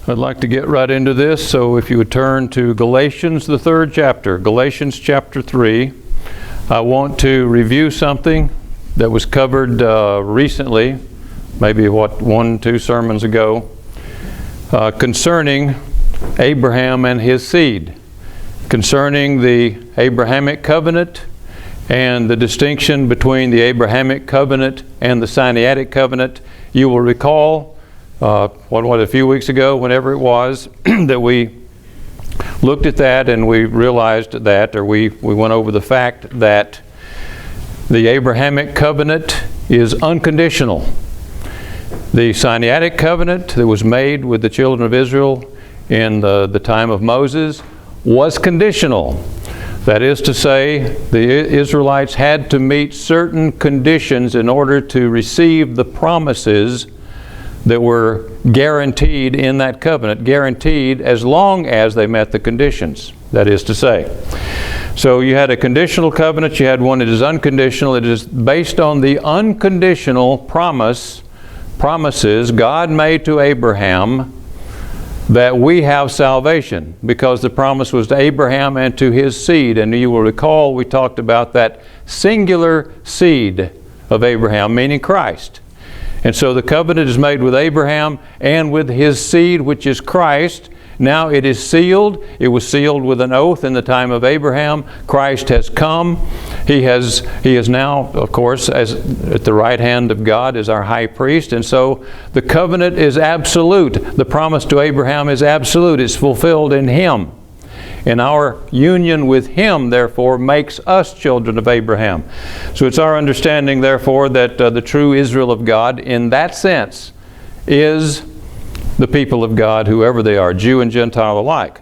I'd like to get right into this, so if you would turn to Galatians, the 3rd chapter, Galatians chapter 3. I want to review something that was covered recently, maybe 1-2 sermons ago, concerning Abraham and his seed, concerning the Abrahamic covenant and the distinction between the Abrahamic covenant and the Sinaitic covenant. You will recall a few weeks ago, whenever it was, that we looked at that and we realized that, or we went over the fact that the Abrahamic covenant is unconditional. The Sinaitic covenant that was made with the children of Israel in the time of Moses was conditional. That is to say, the Israelites had to meet certain conditions in order to receive the promises that were guaranteed in that covenant, guaranteed as long as they met the conditions, that is to say. So you had a conditional covenant, you had one that is unconditional. It is based on the unconditional promises God made to Abraham that we have salvation, because the promise was to Abraham and to his seed. And you will recall we talked about that singular seed of Abraham, meaning Christ. And so the covenant is made with Abraham and with his seed, which is Christ. Now it is sealed. It was sealed with an oath in the time of Abraham. Christ has come. He is now, of course, as at the right hand of God as our high priest. And so the covenant is absolute. The promise to Abraham is absolute. It's fulfilled in him. And our union with him, therefore, makes us children of Abraham. So it's our understanding, therefore, that the true Israel of God, in that sense, is the people of God, whoever they are, Jew and Gentile alike.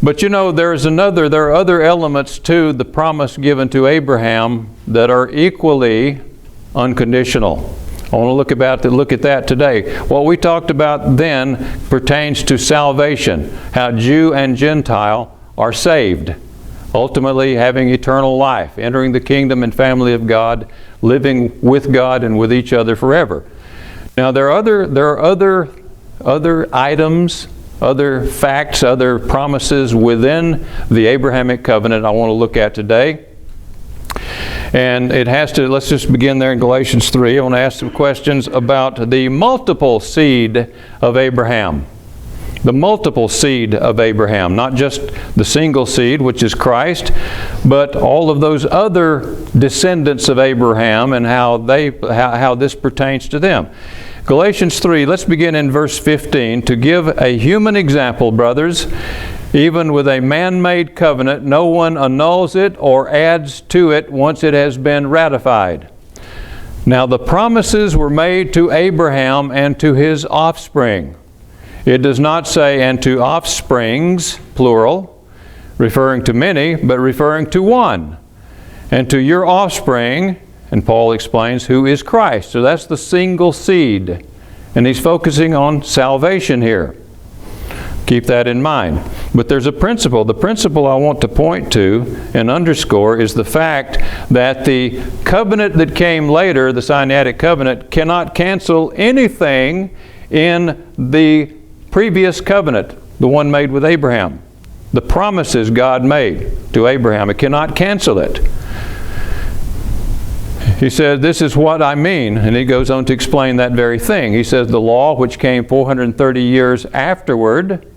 But you know, there are other elements to the promise given to Abraham that are equally unconditional. I want to look at that today. What we talked about then pertains to salvation, how Jew and Gentile are saved, ultimately having eternal life, entering the kingdom and family of God, living with God and with each other forever. Now there are other items, other facts, other promises within the Abrahamic covenant I want to look at today. And let's just begin there in Galatians 3. I want to ask some questions about the multiple seed of Abraham. The multiple seed of Abraham, not just the single seed, which is Christ, but all of those other descendants of Abraham and how this pertains to them. Galatians 3, let's begin in verse 15. To give a human example, brothers, even with a man-made covenant, no one annuls it or adds to it once it has been ratified. Now the promises were made to Abraham and to his offspring. It does not say, and to offsprings, plural, referring to many, but referring to one. And to your offspring, and Paul explains, who is Christ. So that's the single seed. And he's focusing on salvation here. Keep that in mind. But there's a principle. The principle I want to point to and underscore is the fact that the covenant that came later, the Sinaitic covenant, cannot cancel anything in the previous covenant, the one made with Abraham. The promises God made to Abraham, it cannot cancel it. He said, this is what I mean, and he goes on to explain that very thing. He says, the law which came 430 years afterward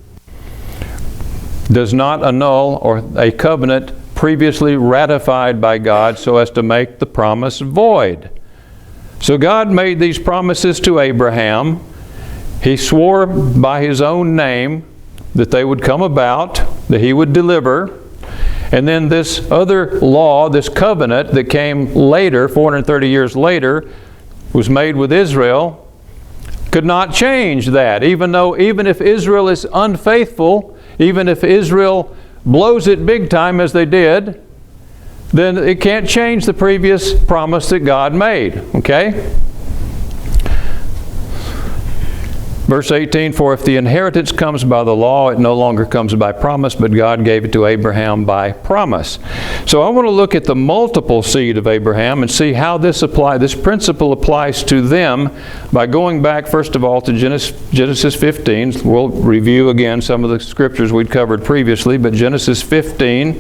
does not annul or a covenant previously ratified by God so as to make the promise void. So God made these promises to Abraham. He swore by his own name that they would come about, that he would deliver. And then this other law, this covenant that came later, 430 years later, was made with Israel, could not change that. Even if Israel is unfaithful, even if Israel blows it big time as they did, then it can't change the previous promise that God made. Okay? Verse 18, for if the inheritance comes by the law, it no longer comes by promise, but God gave it to Abraham by promise. So I want to look at the multiple seed of Abraham and see how this principle applies to them by going back, first of all, to Genesis 15. We'll review again some of the scriptures we'd covered previously, but Genesis 15,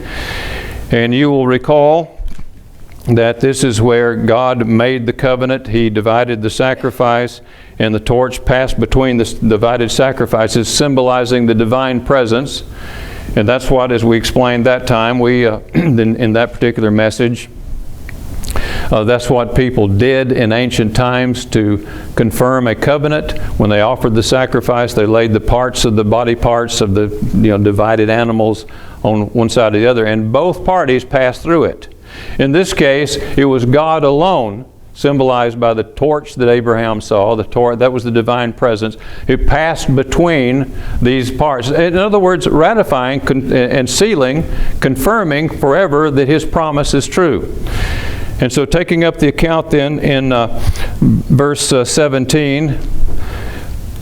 and you will recall that this is where God made the covenant. He divided the sacrifice, and the torch passed between the divided sacrifices, symbolizing the divine presence. And that's what, as we explained that time, in that particular message, that's what people did in ancient times to confirm a covenant. When they offered the sacrifice, they laid the parts of the body parts of the divided animals on one side or the other, and both parties passed through it. In this case, it was God alone, symbolized by the torch that Abraham saw. The torch, that was the divine presence. It passed between these parts. In other words, ratifying and sealing, confirming forever that His promise is true. And so taking up the account then in verse 17,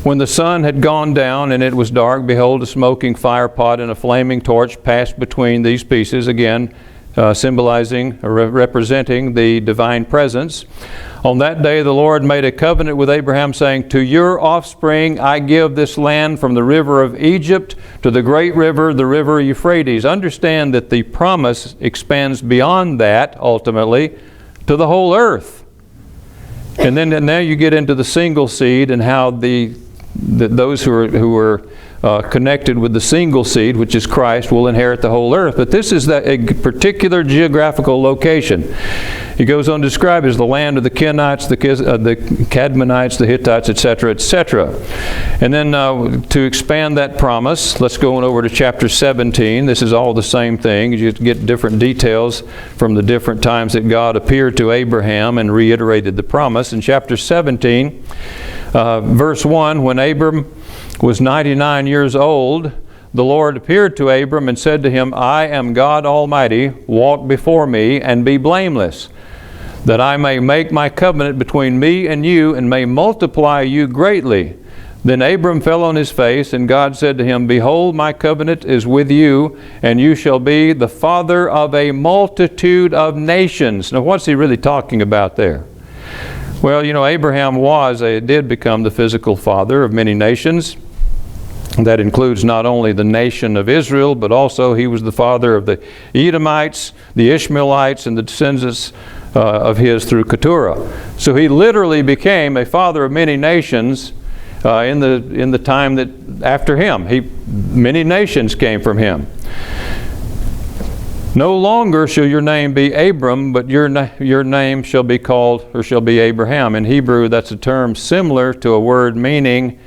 when the sun had gone down and it was dark, behold, a smoking fire pot and a flaming torch passed between these pieces, again, symbolizing or representing the divine presence. On that day the Lord made a covenant with Abraham, saying, to your offspring I give this land from the river of Egypt to the great river, the river Euphrates. Understand that the promise expands beyond that, ultimately, to the whole earth. And then now you get into the single seed and how those who are connected with the single seed, which is Christ, will inherit the whole earth. But this is a particular geographical location. He goes on to describe as the land of the Kenites, the Cadmonites, the Hittites, etc., etc. And then to expand that promise, let's go on over to chapter 17. This is all the same thing. You get different details from the different times that God appeared to Abraham and reiterated the promise. In chapter 17, verse 1, when Abram was 99 years old, the Lord appeared to Abram and said to him, I am God Almighty, walk before me and be blameless, that I may make my covenant between me and you and may multiply you greatly. Then Abram fell on his face, and God said to him, behold, my covenant is with you, and you shall be the father of a multitude of nations. Now what's he really talking about there? Well, Abraham did become the physical father of many nations. That includes not only the nation of Israel, but also he was the father of the Edomites, the Ishmaelites, and the descendants of his through Keturah. So he literally became a father of many nations in the time that after him. Many nations came from him. No longer shall your name be Abram, but your name shall be called, or shall be Abraham. In Hebrew, that's a term similar to a word meaning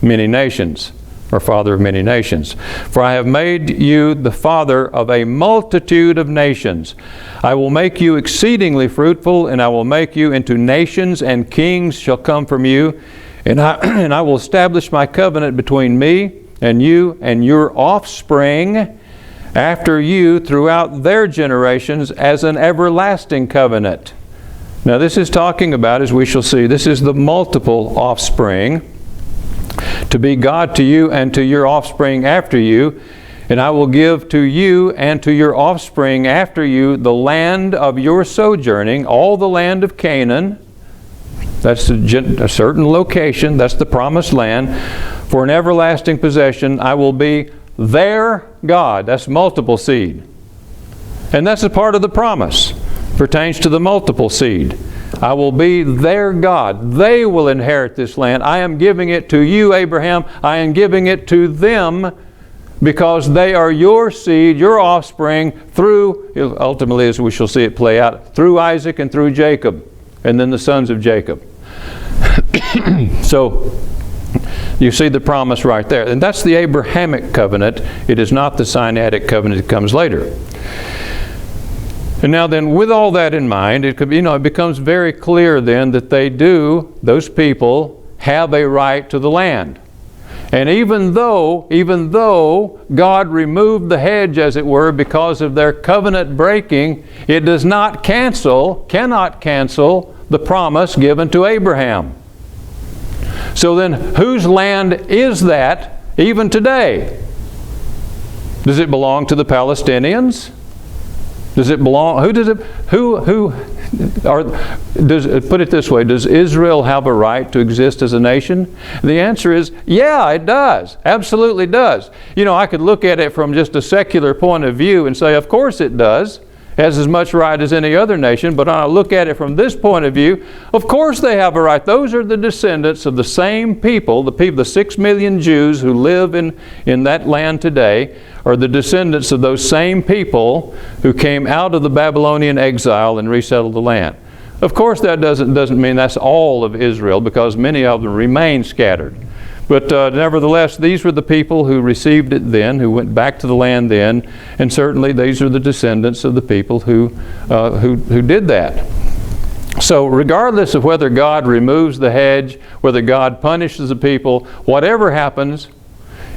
many nations, or father of many nations. For I have made you the father of a multitude of nations. I will make you exceedingly fruitful, and I will make you into nations, and kings shall come from you. And I will establish my covenant between me and you and your offspring after you throughout their generations as an everlasting covenant. Now this is talking about, as we shall see, this is the multiple offspring, to be God to you and to your offspring after you. And I will give to you and to your offspring after you the land of your sojourning, all the land of Canaan. That's a certain location. That's the promised land. For an everlasting possession, I will be their God. That's multiple seed. And that's a part of the promise. Pertains to the multiple seed. I will be their God. They will inherit this land. I am giving it to you, Abraham. I am giving it to them because they are your seed, your offspring, through, ultimately as we shall see it play out, through Isaac and through Jacob, and then the sons of Jacob. So, you see the promise right there. And that's the Abrahamic covenant. It is not the Sinaitic covenant that comes later. And now then, with all that in mind, it becomes very clear then that those people have a right to the land. And even though God removed the hedge, as it were, because of their covenant breaking, it does not cannot cancel the promise given to Abraham. So then, whose land is that even today? Does it belong to the Palestinians? Does it belong, put it this way, does Israel have a right to exist as a nation? The answer is, yeah, it does. Absolutely does. You know, I could look at it from just a secular point of view and say, of course it does. It has as much right as any other nation, but when I look at it from this point of view, of course they have a right. Those are the descendants of the same people, the 6 million Jews who live in that land today, are the descendants of those same people who came out of the Babylonian exile and resettled the land. Of course that doesn't mean that's all of Israel, because many of them remain scattered. But nevertheless, these were the people who received it then, who went back to the land then, and certainly these are the descendants of the people who did that. So regardless of whether God removes the hedge, whether God punishes the people, whatever happens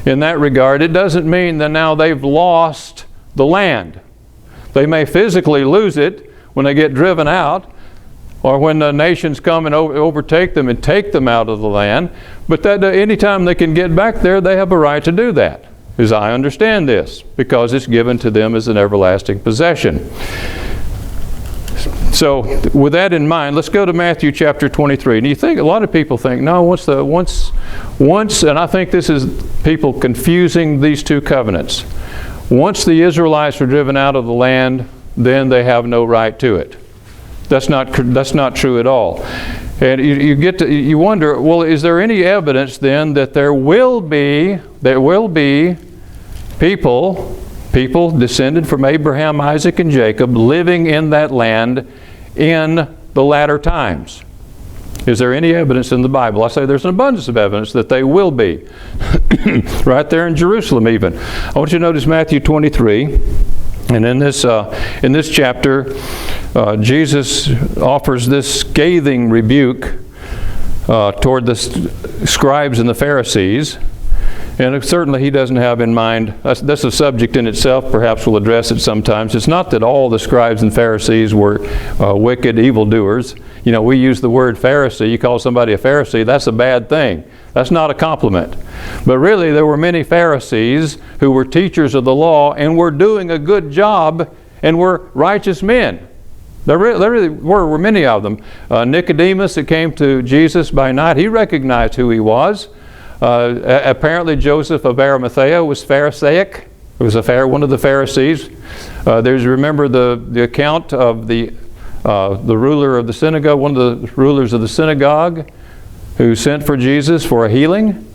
in that regard, it doesn't mean that now they've lost the land. They may physically lose it when they get driven out, or when the nations come and overtake them and take them out of the land. But that anytime they can get back there, they have a right to do that, as I understand this, because it's given to them as an everlasting possession. So with that in mind, let's go to Matthew chapter 23. And you think, a lot of people think, no, once, and I think this is people confusing these two covenants. Once the Israelites are driven out of the land, then they have no right to it. That's not true at all. And you wonder, well, is there any evidence then that there will be people descended from Abraham, Isaac, and Jacob living in that land in the latter times? Is there any evidence in the Bible? I say there's an abundance of evidence that they will be. Right there in Jerusalem even. I want you to notice Matthew 23. And in this chapter, Jesus offers this scathing rebuke toward the scribes and the Pharisees. And certainly he doesn't have in mind, that's a subject in itself, perhaps we'll address it sometimes. It's not that all the scribes and Pharisees were wicked evildoers. You know, we use the word Pharisee. You call somebody a Pharisee, that's a bad thing. That's not a compliment. But really, there were many Pharisees who were teachers of the law and were doing a good job and were righteous men. There really were many of them. Nicodemus, that came to Jesus by night, he recognized who he was. Apparently Joseph of Arimathea was Pharisaic. He was one of the Pharisees. Remember the account of the ruler of the synagogue, one of the rulers of the synagogue, who sent for Jesus for a healing.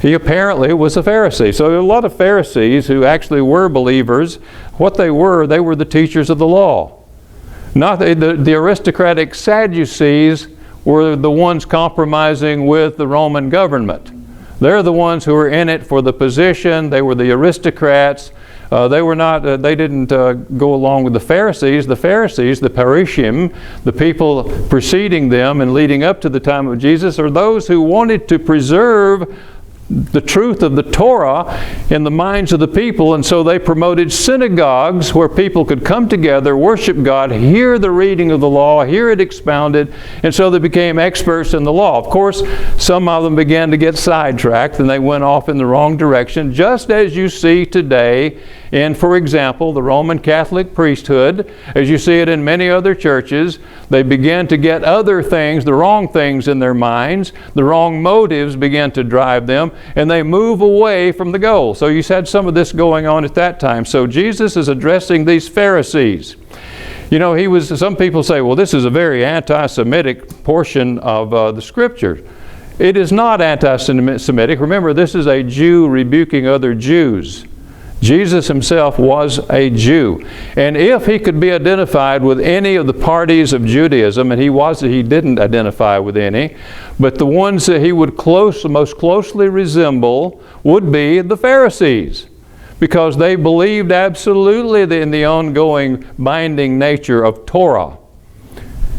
He apparently was a Pharisee. So there are a lot of Pharisees who actually were believers. What they were the teachers of the law. Not the aristocratic Sadducees were the ones compromising with the Roman government. They're the ones who were in it for the position. They were the aristocrats. They didn't go along with the Pharisees. The Pharisees, the Parishim, the people preceding them and leading up to the time of Jesus, are those who wanted to preserve the truth of the Torah in the minds of the people, and so they promoted synagogues where people could come together, worship God, hear the reading of the law, hear it expounded, and so they became experts in the law. Of course, some of them began to get sidetracked and they went off in the wrong direction, just as you see today in, for example, the Roman Catholic priesthood, as you see it in many other churches. They began to get other things, the wrong things in their minds, the wrong motives began to drive them, and they move away from the goal. So you had some of this going on at that time. So Jesus is addressing these Pharisees. You know, some people say, well, this is a very anti-Semitic portion of the Scripture. It is not anti-Semitic. Remember, this is a Jew rebuking other Jews. Jesus himself was a Jew. And if he could be identified with any of the parties of Judaism, and he didn't identify with any, but the ones that he would most closely resemble would be the Pharisees, because they believed absolutely in the ongoing binding nature of Torah.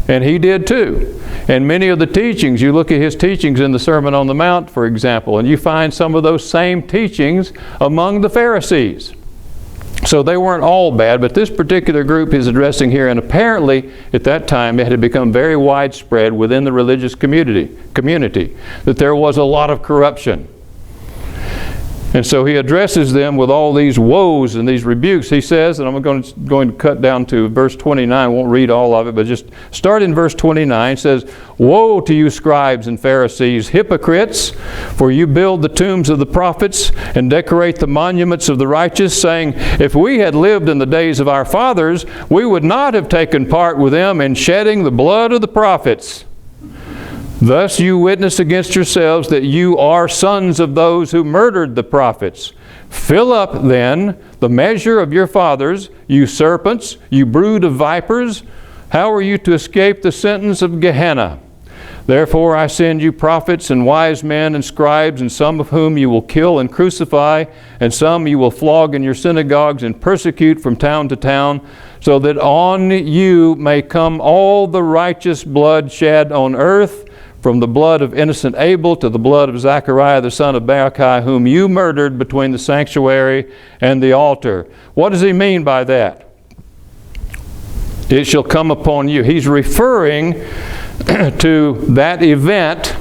And he did too. And many of the teachings, you look at his teachings in the Sermon on the Mount, for example, and you find some of those same teachings among the Pharisees. So they weren't all bad, but this particular group he's addressing here, and apparently at that time it had become very widespread within the religious community that there was a lot of corruption. And so he addresses them with all these woes and these rebukes. He says, and I'm going to cut down to verse 29, I won't read all of it, but just start in verse 29. It says, "Woe to you scribes and Pharisees, hypocrites, for you build the tombs of the prophets and decorate the monuments of the righteous, saying, if we had lived in the days of our fathers, we would not have taken part with them in shedding the blood of the prophets. Thus you witness against yourselves that you are sons of those who murdered the prophets. Fill up then the measure of your fathers, you serpents, you brood of vipers. How are you to escape the sentence of Gehenna? Therefore I send you prophets and wise men and scribes, and some of whom you will kill and crucify, and some you will flog in your synagogues and persecute from town to town, so that on you may come all the righteous blood shed on earth, from the blood of innocent Abel to the blood of Zechariah the son of Berechiah, whom you murdered between the sanctuary and the altar." What does he mean by that? It shall come upon you. He's referring to that event,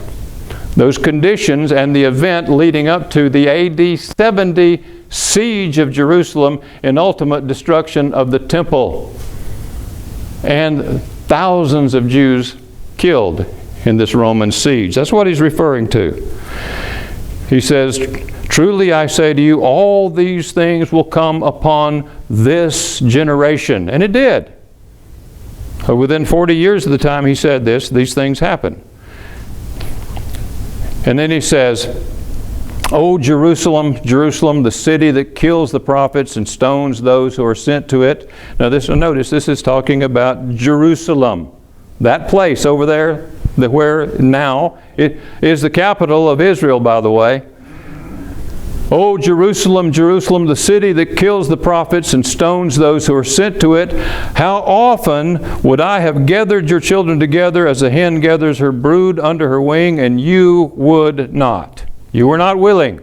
those conditions, and the event leading up to the AD 70 siege of Jerusalem and ultimate destruction of the temple. And thousands of Jews killed in this Roman siege. That's what he's referring to. He says, "Truly I say to you, all these things will come upon this generation." And it did. Within 40 years of the time he said this, these things happened. And then he says, "O Jerusalem, Jerusalem, the city that kills the prophets and stones those who are sent to it." Now notice this is talking about Jerusalem. That place over there, where now it is the capital of Israel, by the way. "O Jerusalem, Jerusalem, the city that kills the prophets and stones those who are sent to it, how often would I have gathered your children together as a hen gathers her brood under her wing, and you would not." You were not willing.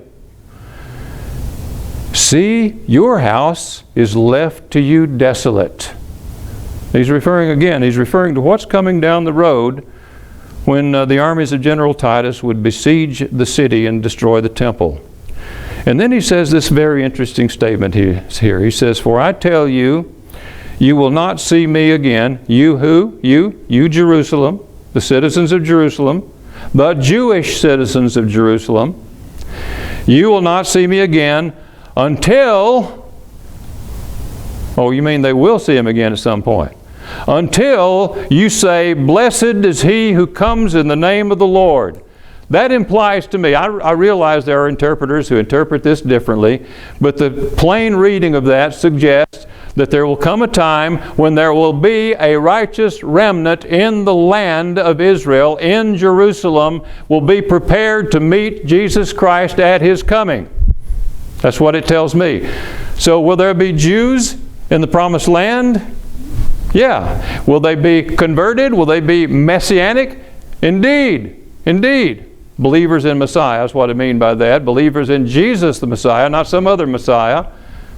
"See, your house is left to you desolate." He's referring to what's coming down the road when the armies of General Titus would besiege the city and destroy the temple. And then he says this very interesting statement here. He says, "For I tell you, you will not see me again." You who? You Jerusalem, the citizens of Jerusalem, the Jewish citizens of Jerusalem. "You will not see me again until," oh, you mean they will see him again at some point, "until you say, blessed is he who comes in the name of the Lord." That implies to me, I realize there are interpreters who interpret this differently, but the plain reading of that suggests that there will come a time when there will be a righteous remnant in the land of Israel, in Jerusalem, will be prepared to meet Jesus Christ at His coming. That's what it tells me. So will there be Jews in the promised land? Yeah. Will they be converted? Will they be messianic? Indeed. Indeed. Believers in Messiah is what I mean by that. Believers in Jesus the Messiah, not some other Messiah.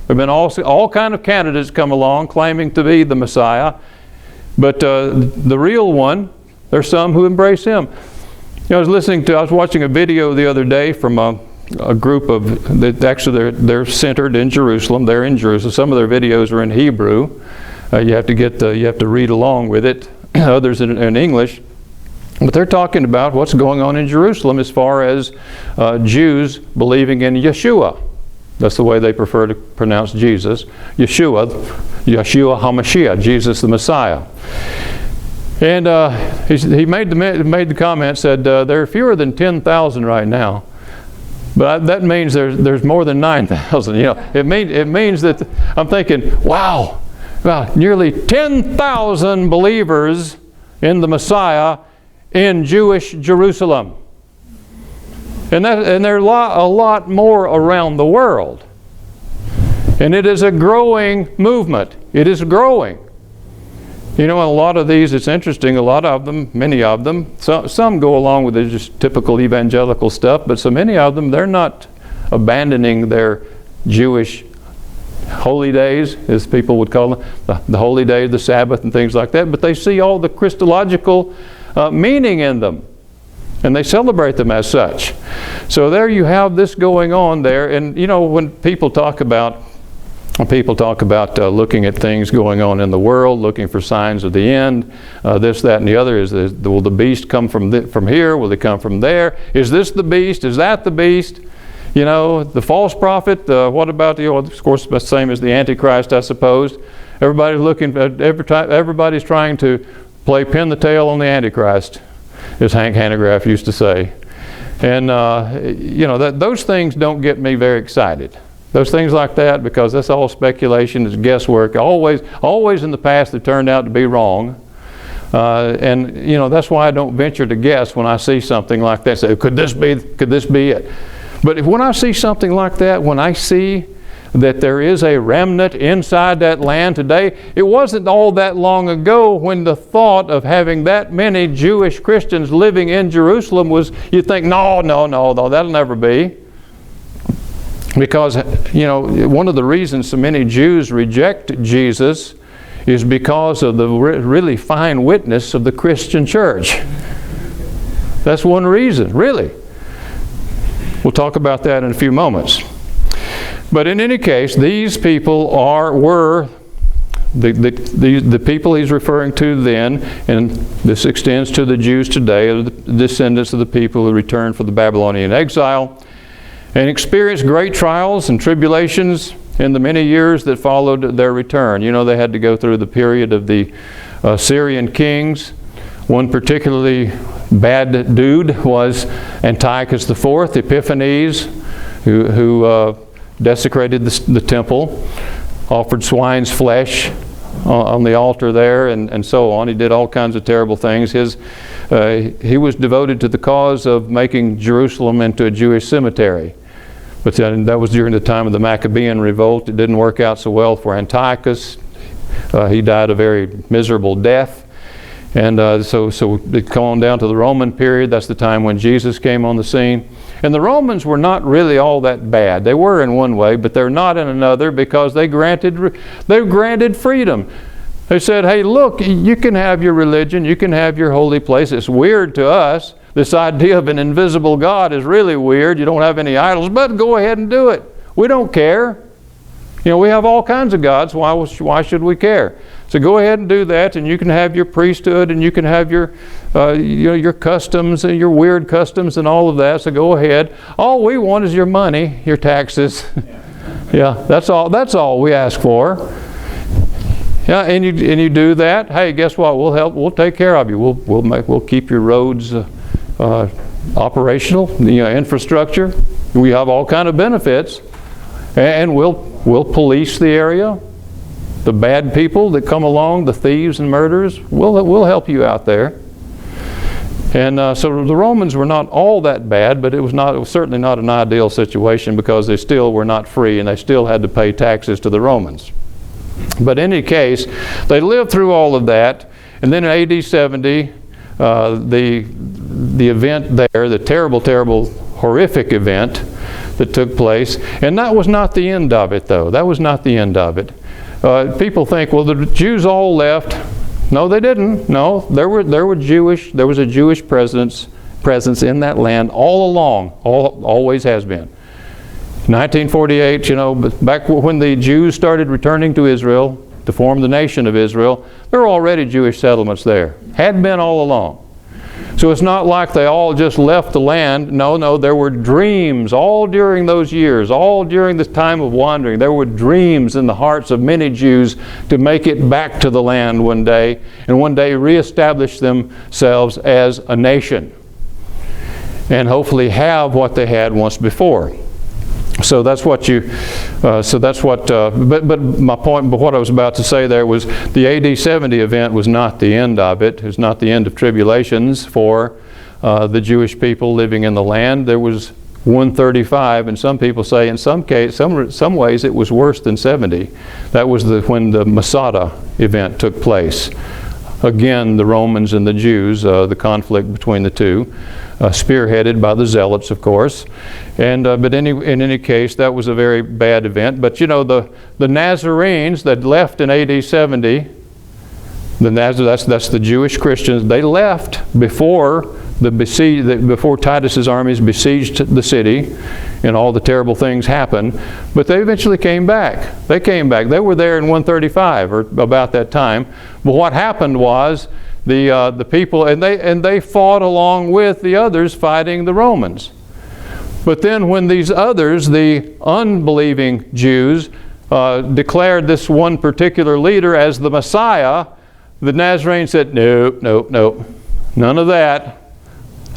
There have been all kind of candidates come along claiming to be the Messiah. But the real one, there's some who embrace Him. I was watching a video the other day from a group of, they're centered in Jerusalem. They're in Jerusalem. Some of their videos are in Hebrew. You have to read along with it. Others in English. But they're talking about what's going on in Jerusalem as far as Jews believing in Yeshua. That's the way they prefer to pronounce Jesus. Yeshua HaMashiach, Jesus the Messiah. And he made the comment, said there are fewer than 10,000 right now. But that means there's more than 9,000. It means that I'm thinking, wow, nearly 10,000 believers in the Messiah in Jewish Jerusalem. And there are a lot more around the world. And it is a growing movement. It is growing. A lot of these, it's interesting, a lot of them, many of them, some go along with the just typical evangelical stuff, but so many of them, they're not abandoning their Jewish holy days, as people would call them, the holy day, the Sabbath and things like that, but they see all the Christological meaning in them, and they celebrate them as such. So there you have this going on there. And you know, when people talk about looking at things going on in the world, looking for signs of the end, this, that, and the other, will the beast come from here? Will they come from there? Is this the beast? Is that the beast? You know, the false prophet, what about of course, the same as the Antichrist, I suppose. Everybody's trying to play pin the tail on the Antichrist, as Hank Hanegraaff used to say. And, you know, those things don't get me very excited. Those things like that, because that's all speculation, it's guesswork. Always in the past they turned out to be wrong. And, you know, that's why I don't venture to guess when I see something like that. Say, could this be it? But when I see something like that, when I see that there is a remnant inside that land today, it wasn't all that long ago when the thought of having that many Jewish Christians living in Jerusalem was, you think, no, that'll never be. Because, you know, one of the reasons so many Jews reject Jesus is because of the really fine witness of the Christian church. That's one reason, really. We'll talk about that in a few moments. But in any case, these people were the people he's referring to then, and this extends to the Jews today, the descendants of the people who returned from the Babylonian exile, and experienced great trials and tribulations in the many years that followed their return. You know, they had to go through the period of the Syrian kings. One particularly bad dude was Antiochus IV Epiphanes, who desecrated the temple, offered swine's flesh on the altar there, and so on. He did all kinds of terrible things. He was devoted to the cause of making Jerusalem into a Jewish cemetery. But that was during the time of the Maccabean revolt. It didn't work out so well for Antiochus. He died a very miserable death. And so it come on down to the Roman period. That's the time when Jesus came on the scene. And the Romans were not really all that bad. They were in one way, but they're not in another, because they granted freedom. They said, hey, look, you can have your religion, you can have your holy place. It's weird to us. This idea of an invisible God is really weird. You don't have any idols, but go ahead and do it. We don't care. You know, we have all kinds of gods. Why should we care? So go ahead and do that, and you can have your priesthood, and you can have your customs and your weird customs and all of that. So go ahead. All we want is your money, your taxes. Yeah, that's all we ask for. Yeah, and you do that. Hey, guess what? We'll help. We'll take care of you. We'll keep your roads operational. Infrastructure. We have all kind of benefits, and we'll police the area. The bad people that come along, the thieves and murderers, we'll help you out there. And so the Romans were not all that bad, but it was certainly not an ideal situation, because they still were not free, and they still had to pay taxes to the Romans. But in any case, they lived through all of that, and then in AD 70, the event there, the terrible, horrific event that took place, and that was not the end of it, though. That was not the end of it. People think, well, the Jews all left. No, they didn't. No, there was a Jewish presence in that land all along, always has been. 1948, but back when the Jews started returning to Israel to form the nation of Israel, there were already Jewish settlements there. Had been all along. So it's not like they all just left the land. No, there were dreams all during those years, all during this time of wandering. There were dreams in the hearts of many Jews to make it back to the land one day, and one day reestablish themselves as a nation, and hopefully have what they had once before. So that's what but my point, but what I was about to say there was the AD 70 event was not the end of it. It was not the end of tribulations for the Jewish people living in the land. There was 135, and some people say in some ways it was worse than 70. That was when the Masada event took place. again, the Romans and the Jews, the conflict between the two, spearheaded by the Zealots, of course. But in any case, that was a very bad event. But you know, the Nazarenes that left in AD 70, that's the Jewish Christians, they left before before Titus's armies besieged the city and all the terrible things happened, but they eventually came back. They came back. They were there in 135 or about that time. But what happened was the people, and they fought along with the others fighting the Romans. But then when these others, the unbelieving Jews, declared this one particular leader as the Messiah, the Nazarenes said, nope, nope, nope, none of that.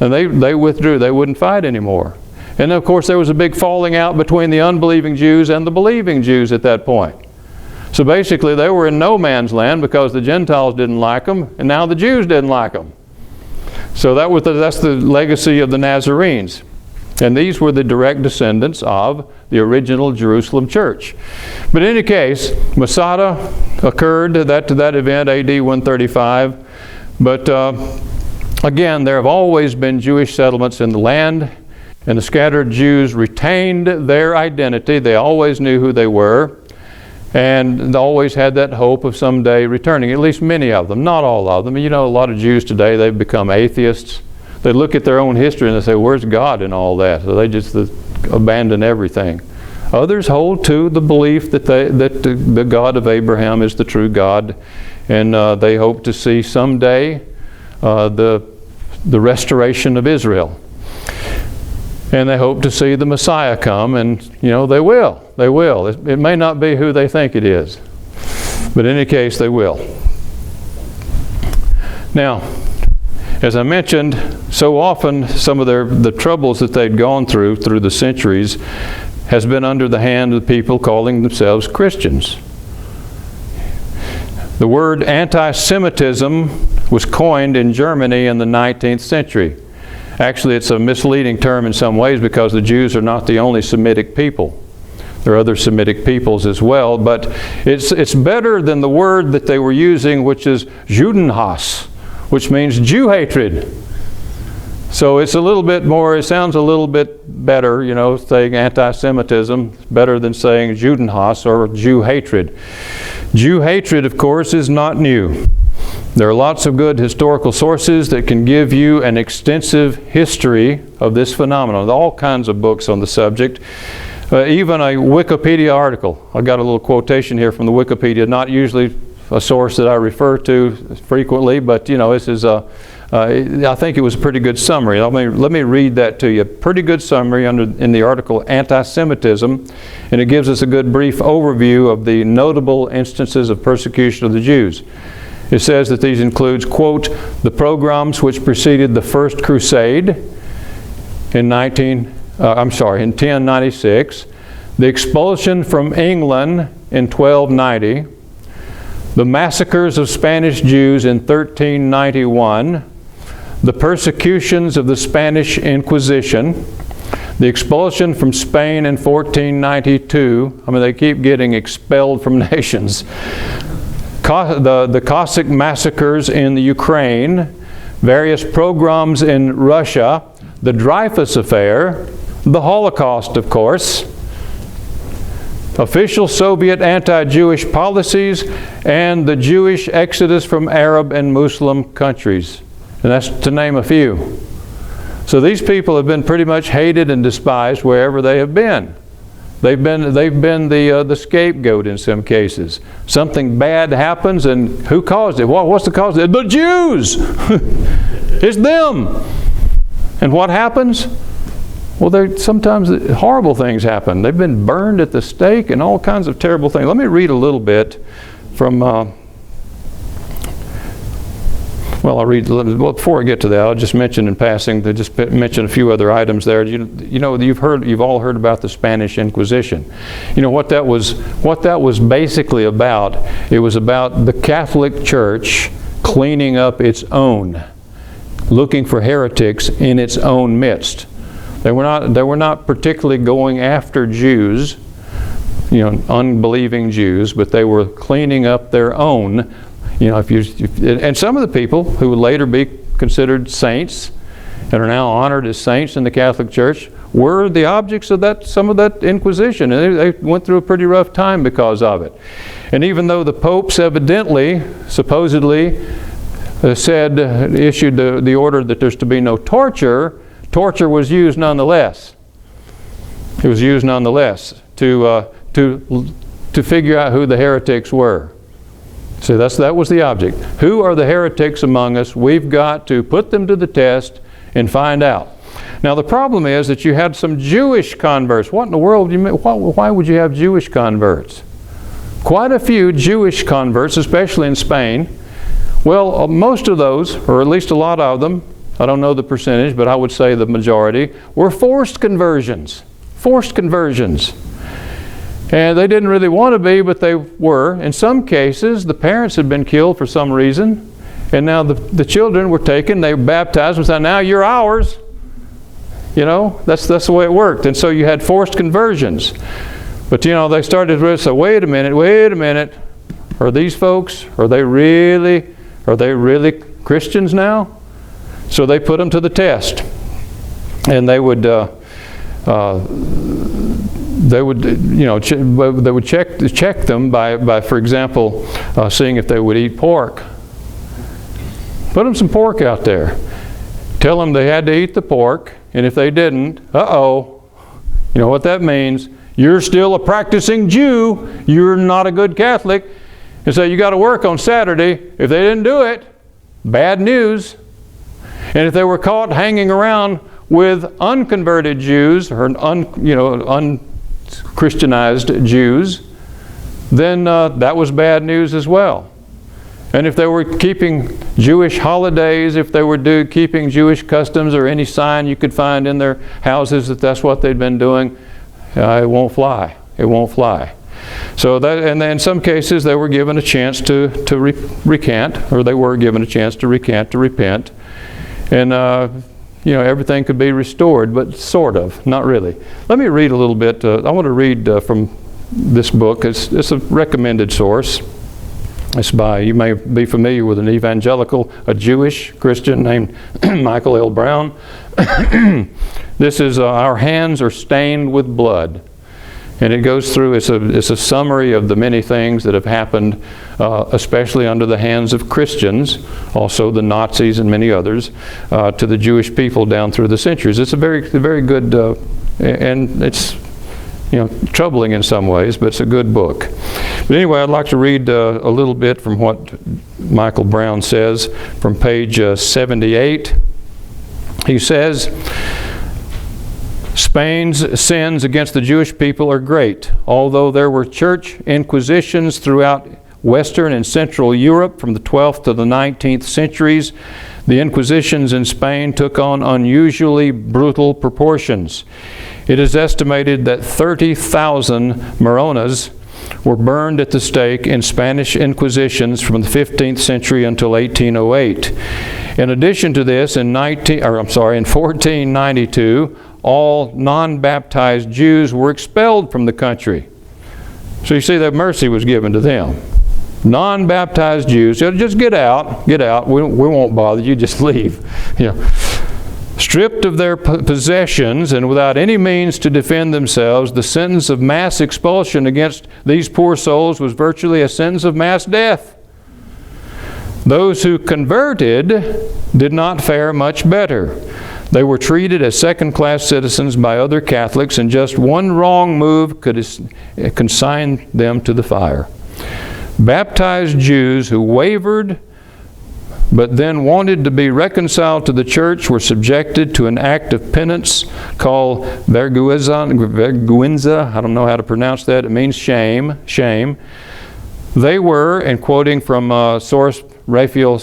And they withdrew. They wouldn't fight anymore. And of course there was a big falling out between the unbelieving Jews and the believing Jews at that point. So basically they were in no man's land because the Gentiles didn't like them, and now the Jews didn't like them. So that's the legacy of the Nazarenes. And these were the direct descendants of the original Jerusalem church. But in any case, Masada occurred to that event, AD 135. But again, there have always been Jewish settlements in the land, and the scattered Jews retained their identity. They always knew who they were, and they always had that hope of someday returning, at least many of them, not all of them. You know, a lot of Jews today, they've become atheists. They look at their own history and they say, where's God in all that? So they just abandon everything. Others hold to the belief that the God of Abraham is the true God, and they hope to see someday the restoration of Israel. And they hope to see the Messiah come, and you know, they will. They will. It may not be who they think it is, but in any case, they will. Now, as I mentioned, so often some of the troubles that they'd gone through the centuries has been under the hand of the people calling themselves Christians. The word anti-Semitism was coined in Germany in the 19th century. Actually, it's a misleading term in some ways because the Jews are not the only Semitic people. There are other Semitic peoples as well, but it's better than the word that they were using, which is Judenhass, which means Jew hatred. So it's a little bit more, it sounds a little bit better, you know, saying anti-Semitism, better than saying Judenhass or Jew hatred. Jew hatred, of course, is not new. There are lots of good historical sources that can give you an extensive history of this phenomenon. All kinds of books on the subject. Even a Wikipedia article. I got a little quotation here from the Wikipedia, not usually a source that I refer to frequently, but you know, this is I think it was a pretty good summary. Let me read that to you. Pretty good summary in the article Anti-Semitism, and it gives us a good brief overview of the notable instances of persecution of the Jews. It says that these includes, quote, the pogroms which preceded the First Crusade in 1096, the expulsion from England in 1290, the massacres of Spanish Jews in 1391, the persecutions of the Spanish Inquisition, the expulsion from Spain in 1492. I mean, they keep getting expelled from nations. The Cossack massacres in the Ukraine, various pogroms in Russia, the Dreyfus Affair, the Holocaust, of course, official Soviet anti-Jewish policies, and the Jewish exodus from Arab and Muslim countries. And that's to name a few. So these people have been pretty much hated and despised wherever they have been. They've been the scapegoat in some cases. Something bad happens, and who caused it? What's the cause of it? The Jews! It's them! And what happens? Well, sometimes horrible things happen. They've been burned at the stake and all kinds of terrible things. Let me read a little bit from, before I get to that, I'll just mention in passing, mention a few other items there. You know, you've all heard about the Spanish Inquisition. You know what that was basically about? It was about the Catholic Church cleaning up its own, looking for heretics in its own midst. They were not particularly going after Jews, you know, unbelieving Jews, but they were cleaning up their own You know, and some of the people who would later be considered saints and are now honored as saints in the Catholic Church were the objects of some of that Inquisition, and they went through a pretty rough time because of it. And even though the popes evidently, supposedly, issued the order that there's to be no torture, torture was used nonetheless. It was used nonetheless to figure out who the heretics were. So that was the object. Who are the heretics among us? We've got to put them to the test and find out. Now the problem is that you had some Jewish converts. What in the world? Why would you have Jewish converts? Quite a few Jewish converts, especially in Spain. Well, most of those, or at least a lot of them, I don't know the percentage, but I would say the majority, were forced conversions. Forced conversions. And they didn't really want to be, but they were. In some cases, the parents had been killed for some reason, and now the children were taken, they were baptized, and said, now you're ours. You know, that's the way it worked. And so you had forced conversions. But you know, they started to say, wait a minute, are these folks, are they really Christians now? So they put them to the test. And they would check them by for example, seeing if they would eat pork. Put them some pork out there. Tell them they had to eat the pork, and if they didn't, you know what that means? You're still a practicing Jew. You're not a good Catholic. And so you got to work on Saturday. If they didn't do it, bad news. And if they were caught hanging around with unconverted Jews or unchristianized Jews, then that was bad news as well. And if they were keeping Jewish holidays, if they were keeping Jewish customs or any sign you could find in their houses that that's what they'd been doing, it won't fly. It won't fly. So that, and then in some cases they were given a chance to recant, or they were given a chance to recant, to repent, and you know, everything could be restored, but sort of, not really. Let me read a little bit. I want to read from this book. It's a recommended source. It's by, you may be familiar with an evangelical, a Jewish Christian named Michael L. Brown. This is Our Hands Are Stained with Blood. And it goes through, it's a summary of the many things that have happened, especially under the hands of Christians, also the Nazis and many others, to the Jewish people down through the centuries. It's a very good, and it's, you know, troubling in some ways, but it's a good book. But anyway, I'd like to read a little bit from what Michael Brown says from page 78. He says, Spain's sins against the Jewish people are great. Although there were church inquisitions throughout Western and Central Europe from the 12th to the 19th centuries, the inquisitions in Spain took on unusually brutal proportions. It is estimated that 30,000 Moronas were burned at the stake in Spanish inquisitions from the 15th century until 1808. In addition to this, in 1492, all non-baptized Jews were expelled from the country. So you see that mercy was given to them. Non-baptized Jews, just get out, we won't bother you, just leave. You know. Stripped of their possessions and without any means to defend themselves, the sentence of mass expulsion against these poor souls was virtually a sentence of mass death. Those who converted did not fare much better. They were treated as second-class citizens by other Catholics, and just one wrong move could consign them to the fire. Baptized Jews who wavered but then wanted to be reconciled to the church were subjected to an act of penance called vergüenza. I don't know how to pronounce that. It means shame. They were, and quoting from source Raphael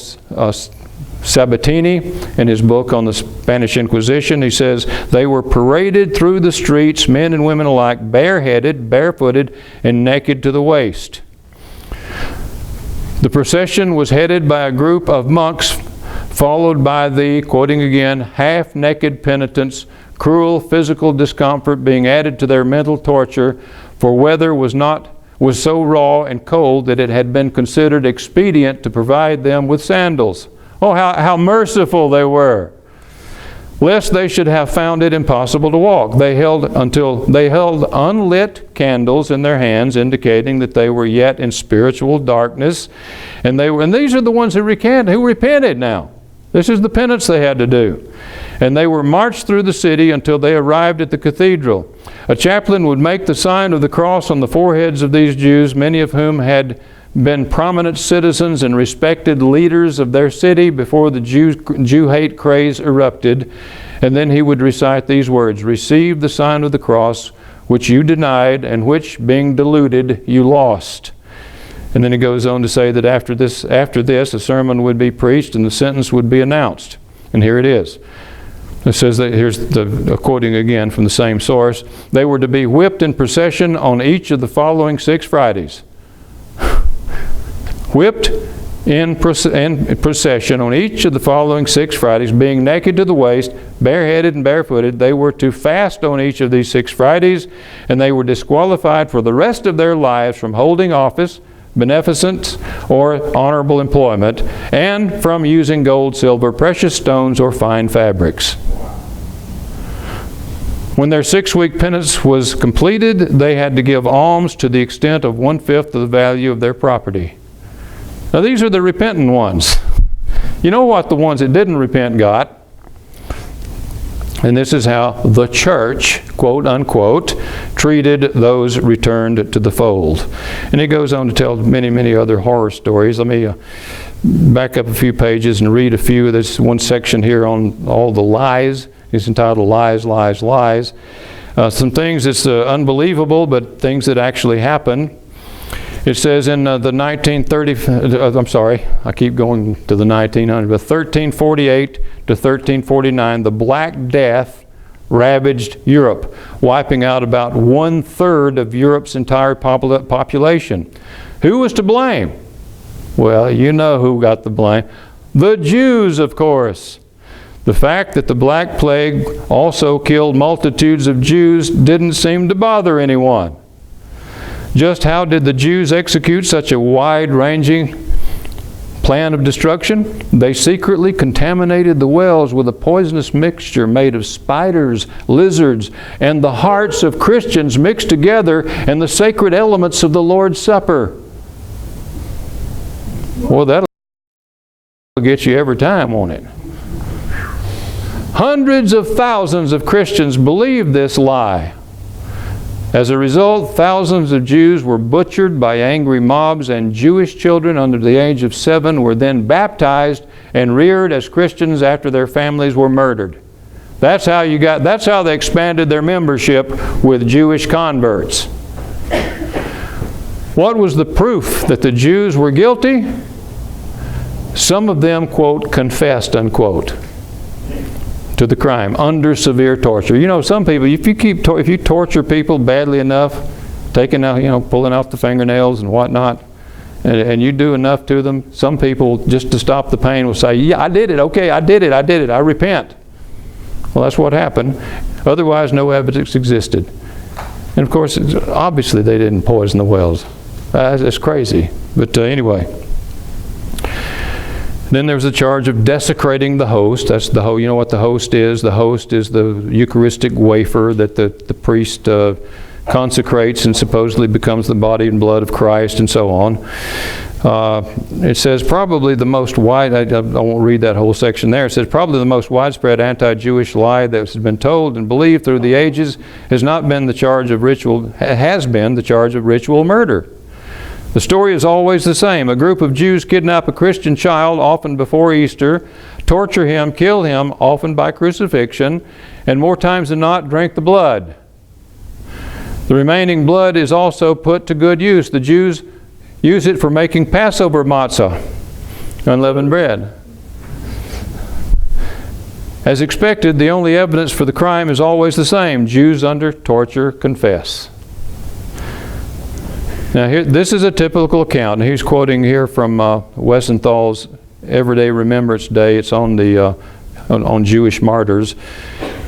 Sabatini in his book on the Spanish Inquisition, he says, they were paraded through the streets, men and women alike, bareheaded, barefooted, and naked to the waist. The procession was headed by a group of monks, followed by the, quoting again, half-naked penitents, cruel physical discomfort being added to their mental torture, for weather was not was so raw and cold that it had been considered expedient to provide them with sandals. Oh, how merciful they were! Lest they should have found it impossible to walk. They held unlit candles in their hands, indicating that they were yet in spiritual darkness. And these are the ones who repented now. This is the penance they had to do. And they were marched through the city until they arrived at the cathedral. A chaplain would make the sign of the cross on the foreheads of these Jews, many of whom had been prominent citizens and respected leaders of their city before the Jew hate craze erupted. And then he would recite these words, "Receive the sign of the cross, which you denied, and which, being deluded, you lost." And then he goes on to say that after this, a sermon would be preached and the sentence would be announced. And here it is. It says that, here's the quoting again from the same source, "They were to be whipped in procession on each of the following 6 Fridays. Whipped in procession on each of the following 6 Fridays, being naked to the waist, bareheaded and barefooted. They were to fast on each of these 6 Fridays, and they were disqualified for the rest of their lives from holding office, beneficence, or honorable employment, and from using gold, silver, precious stones, or fine fabrics." When their 6-week penance was completed, they had to give alms to the extent of 1/5 of the value of their property. Now these are the repentant ones. You know what the ones that didn't repent got? And this is how the church, quote unquote, treated those returned to the fold. And it goes on to tell many, many other horror stories. Let me back up a few pages and read a few. There's one section here on all the lies. It's entitled Lies, Lies, Lies. Some things that's unbelievable, but things that actually happen. It says in the 1930, I'm sorry, I keep going to the 1900s, but 1348 to 1349, the Black Death ravaged Europe, wiping out about 1/3 of Europe's entire population. Who was to blame? Well, you know who got the blame. The Jews, of course. The fact that the Black Plague also killed multitudes of Jews didn't seem to bother anyone. Just how did the Jews execute such a wide-ranging plan of destruction? They secretly contaminated the wells with a poisonous mixture made of spiders, lizards, and the hearts of Christians mixed together and the sacred elements of the Lord's Supper. Well, that'll get you every time, won't it? Hundreds of thousands of Christians believed this lie. As a result, thousands of Jews were butchered by angry mobs, and Jewish children under the age of 7 were then baptized and reared as Christians after their families were murdered. That's how they expanded their membership with Jewish converts. What was the proof that the Jews were guilty? Some of them, quote, confessed, unquote, to the crime under severe torture. You know, some people, if you torture people badly enough, taking out, pulling out the fingernails and whatnot, and you do enough to them, some people, just to stop the pain, will say, "Yeah, I did it. Okay, I did it. I repent." Well, that's what happened. Otherwise, no evidence existed. And of course, obviously, they didn't poison the wells. It's crazy. But anyway. Then there's a charge of desecrating the host. That's the host. You know what the host is? The host is the Eucharistic wafer that the priest consecrates and supposedly becomes the body and blood of Christ, and so on. It says probably the most I won't read that whole section there. It says probably the most widespread anti-Jewish lie that has been told and believed through the ages has been the charge of ritual murder. The story is always the same. A group of Jews kidnap a Christian child, often before Easter, torture him, kill him, often by crucifixion, and more times than not, drink the blood. The remaining blood is also put to good use. The Jews use it for making Passover matzah, unleavened bread. As expected, the only evidence for the crime is always the same. Jews under torture confess. Now, this is a typical account. And he's quoting here from Wessenthal's Everyday Remembrance Day. It's on the on Jewish martyrs.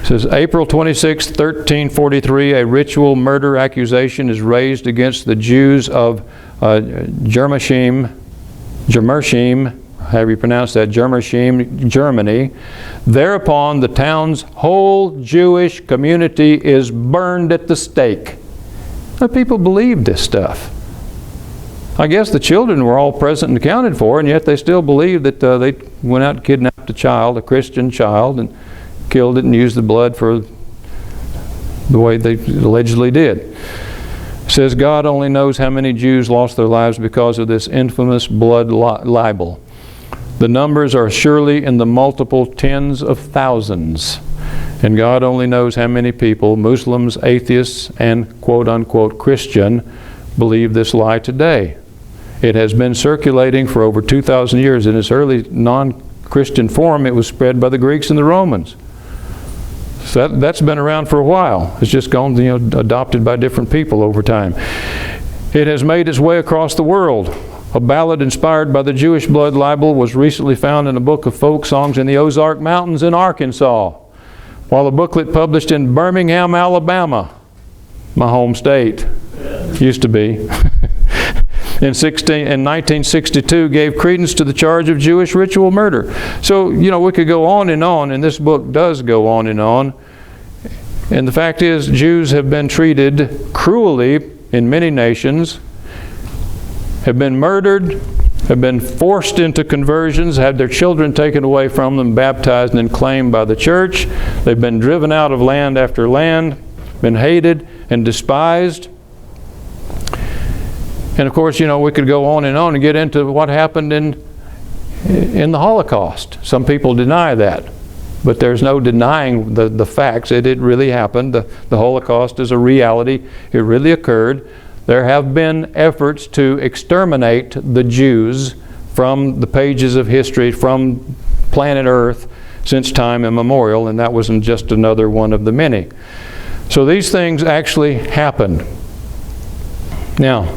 It says, April 26, 1343, a ritual murder accusation is raised against the Jews of Germersheim, however you pronounce that, Germersheim, Germany. Thereupon, the town's whole Jewish community is burned at the stake. Now, people believed this stuff. I guess the children were all present and accounted for, and yet they still believed that they went out and kidnapped a child, a Christian child, and killed it and used the blood for the way they allegedly did. It says, God only knows how many Jews lost their lives because of this infamous blood libel. The numbers are surely in the multiple tens of thousands. And God only knows how many people, Muslims, atheists, and quote-unquote Christian, believe this lie today. It has been circulating for over 2,000 years. In its early non-Christian form, it was spread by the Greeks and the Romans. So that's been around for a while. It's just gone, adopted by different people over time. It has made its way across the world. A ballad inspired by the Jewish blood libel was recently found in a book of folk songs in the Ozark Mountains in Arkansas, while a booklet published in Birmingham, Alabama, my home state, used to be, in 1962 gave credence to the charge of Jewish ritual murder. So, we could go on, and this book does go on. And the fact is, Jews have been treated cruelly in many nations, have been murdered, have been forced into conversions, had their children taken away from them, baptized and claimed by the church. They've been driven out of land after land, been hated and despised. And of course, we could go on and get into what happened in the Holocaust. Some people deny that, but there's no denying the facts. It really happened. The Holocaust is a reality. It really occurred. There have been efforts to exterminate the Jews from the pages of history, from planet Earth, since time immemorial, and that wasn't just another one of the many. So these things actually happened. Now,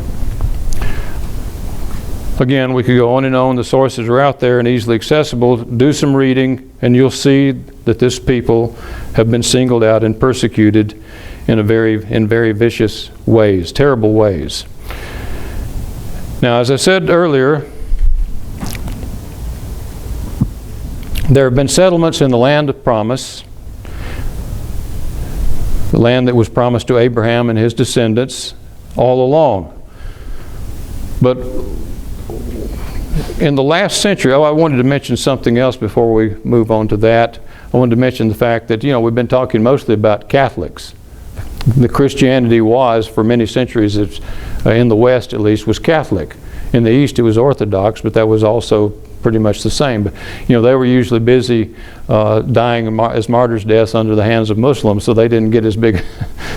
again, we could go on and on. The sources are out there and easily accessible. Do some reading, and you'll see that this people have been singled out and persecuted in very vicious ways, terrible ways. Now, as I said earlier, there have been settlements in the land of promise, the land that was promised to Abraham and his descendants all along. But in the last century, I wanted to mention something else before we move on to that. I wanted to mention the fact that, we've been talking mostly about Catholics. The Christianity was, for many centuries, in the West at least, was Catholic. In the East it was Orthodox, but that was also pretty much the same. But they were usually busy dying as martyrs' deaths under the hands of Muslims, so they didn't get as big.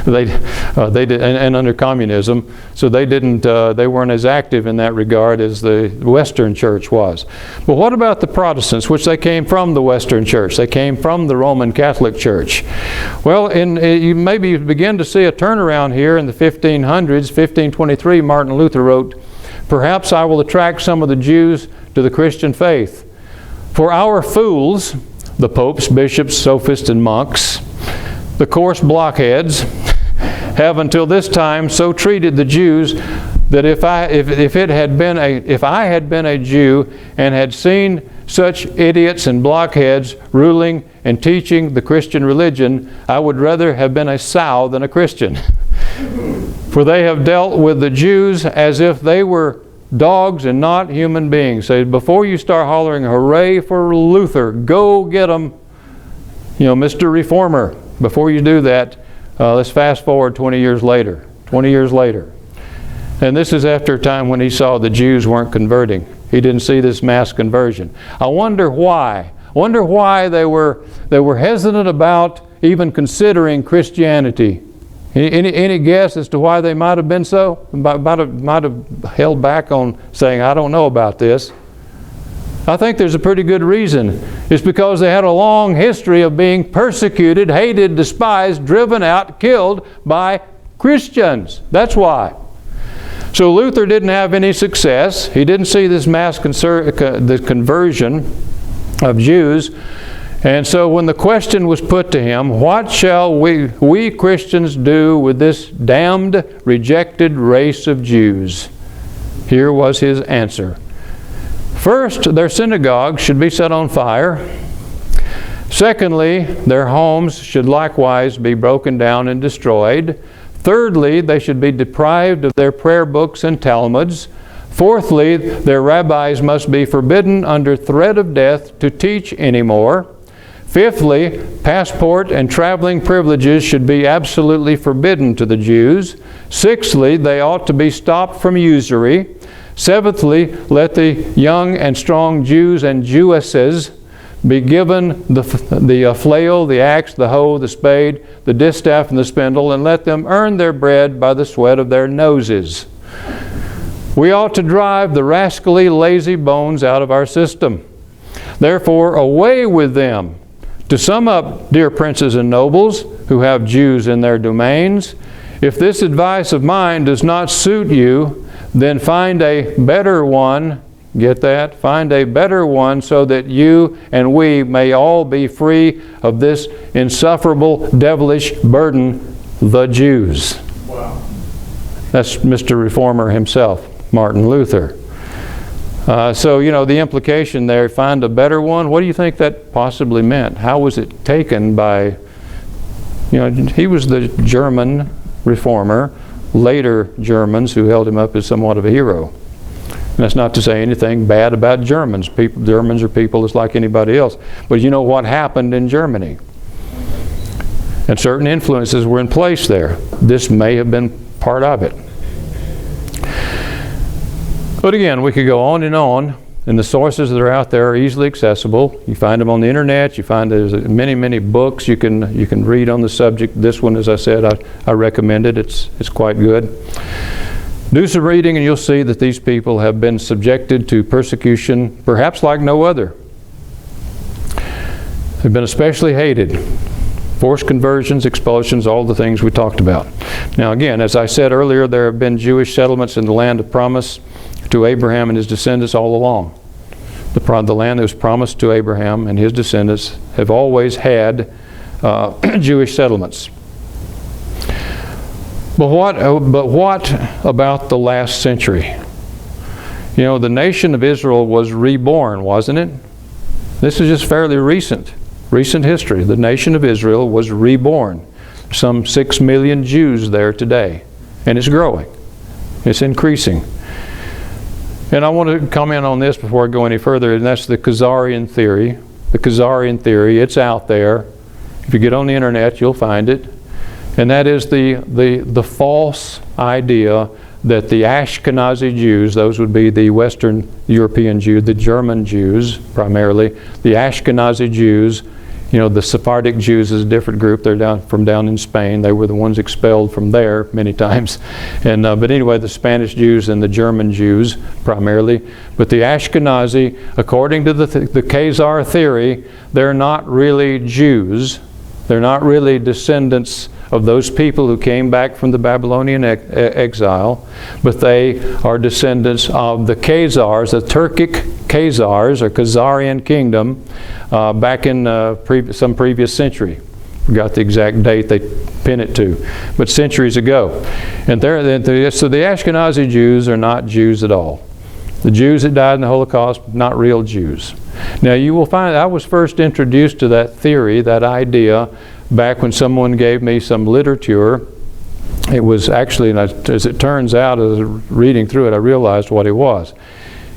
they did, and under communism, so they weren't as active in that regard as the Western Church was. But what about the Protestants, which they came from the Western Church? They came from the Roman Catholic Church. Well, you maybe begin to see a turnaround here in the 1500s. 1523, Martin Luther wrote, "Perhaps I will attract some of the Jews to the Christian faith. For our fools, the popes, bishops, sophists, and monks, the coarse blockheads, have until this time so treated the Jews that if I had been a Jew and had seen such idiots and blockheads ruling and teaching the Christian religion, I would rather have been a sow than a Christian. For they have dealt with the Jews as if they were dogs and not human beings." So before you start hollering, "Hooray for Luther, go get them," Mr. Reformer, before you do that, let's fast forward 20 years later. 20 years later. And this is after a time when he saw the Jews weren't converting. He didn't see this mass conversion. I wonder why. I wonder why they were hesitant about even considering Christianity. Any guess as to why they might have been so? Might have held back on saying, "I don't know about this." I think there's a pretty good reason. It's because they had a long history of being persecuted, hated, despised, driven out, killed by Christians. That's why. So Luther didn't have any success. He didn't see this mass the conversion of Jews. And so when the question was put to him, what shall we Christians do with this damned, rejected race of Jews? Here was his answer. First, their synagogues should be set on fire. Secondly, their homes should likewise be broken down and destroyed. Thirdly, they should be deprived of their prayer books and Talmuds. Fourthly, their rabbis must be forbidden under threat of death to teach anymore. Fifthly, passport and traveling privileges should be absolutely forbidden to the Jews. Sixthly, they ought to be stopped from usury. Seventhly, let the young and strong Jews and Jewesses be given the flail, the axe, the hoe, the spade, the distaff, and the spindle, and let them earn their bread by the sweat of their noses. We ought to drive the rascally, lazy bones out of our system. Therefore, away with them. To sum up, dear princes and nobles who have Jews in their domains, if this advice of mine does not suit you, then find a better one. Get that? Find a better one so that you and we may all be free of this insufferable, devilish burden, the Jews. Wow. That's Mr. Reformer himself, Martin Luther. So, the implication there, find a better one. What do you think that possibly meant? How was it taken by, he was the German Reformer, later Germans who held him up as somewhat of a hero. And that's not to say anything bad about Germans. Germans are people just like anybody else. But you know what happened in Germany? And certain influences were in place there. This may have been part of it. But again, we could go on, and the sources that are out there are easily accessible. You find them on the internet. You find there's many, many books you can read on the subject. This one, as I said, I recommend it. It's quite good. Do some reading and you'll see that these people have been subjected to persecution perhaps like no other. They've been especially hated. Forced conversions, expulsions, all the things we talked about. Now again, as I said earlier, there have been Jewish settlements in the land of promise to Abraham and his descendants all along. The land that was promised to Abraham and his descendants have always had Jewish settlements. But what about the last century? The nation of Israel was reborn, wasn't it? This is just fairly recent history. The nation of Israel was reborn. Some 6 million Jews there today. And it's growing. It's increasing. And I want to comment on this before I go any further, and that's the Khazarian theory. The Khazarian theory, it's out there. If you get on the internet, you'll find it. And that is the false idea that the Ashkenazi Jews, those would be the Western European Jews, the German Jews primarily, the Ashkenazi Jews, the Sephardic Jews is a different group. They're down in Spain. They were the ones expelled from there many times. And but anyway, the Spanish Jews and the German Jews primarily. But the Ashkenazi, according to the Khazar theory, they're not really Jews. They're not really descendants of those people who came back from the Babylonian exile, but they are descendants of the Khazars, the Turkic Khazars, or Khazarian kingdom, back in some previous century. Forgot the exact date they pin it to, but centuries ago. And so the Ashkenazi Jews are not Jews at all. The Jews that died in the Holocaust, not real Jews. Now you will find I was first introduced to that theory, that idea, back when someone gave me some literature. It was actually, as it turns out, as reading through it, I realized what it was.